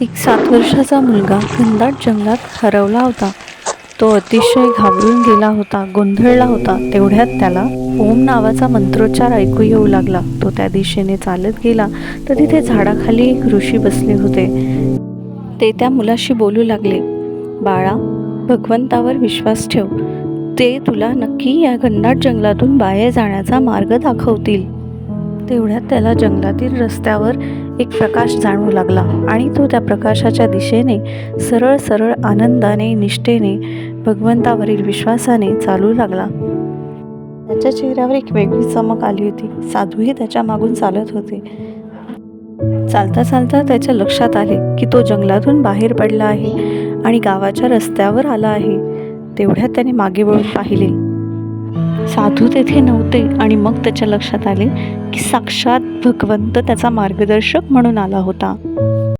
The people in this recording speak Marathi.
एक 7 वर्षाचा मुलगा घनदाट जंगलात हरवला होता. तो अतिशय घाबरून गेला होता, गोंधळला होता. तेवढ्यात त्याला ओम नावाचा मंत्रोच्चार ऐकू येऊ लागला. तो त्या दिशेने चालत गेला तर तिथे झाडाखाली एक ऋषी बसले होते. ते त्या मुलाशी बोलू लागले, बाळा, भगवंतावर विश्वास ठेव. ते तुला नक्की या घनदाट जंगलातून बाहेर जाण्याचा मार्ग दाखवतील. तेवढ्यात त्याला जंगलातील रस्त्यावर एक प्रकाश जाणवू लागला आणि तो त्या प्रकाशाच्या दिशेने सरळ सरळ आनंदाने, निष्ठेने, भगवंतावरील विश्वासाने चालू लागला. त्याच्या चेहऱ्यावर एक वेगळी चमक आली होती. साधूही त्याच्या मागून चालत होते. चालता चालता त्याच्या लक्षात आले की तो जंगलातून बाहेर पडला आहे आणि गावाच्या रस्त्यावर आला आहे. तेवढ्यात त्याने मागे वळून पाहिले. साधू तेथे नव्हते आणि मग त्याच्या लक्षात आले की साक्षात भगवंत त्याचा मार्गदर्शक म्हणून आला होता.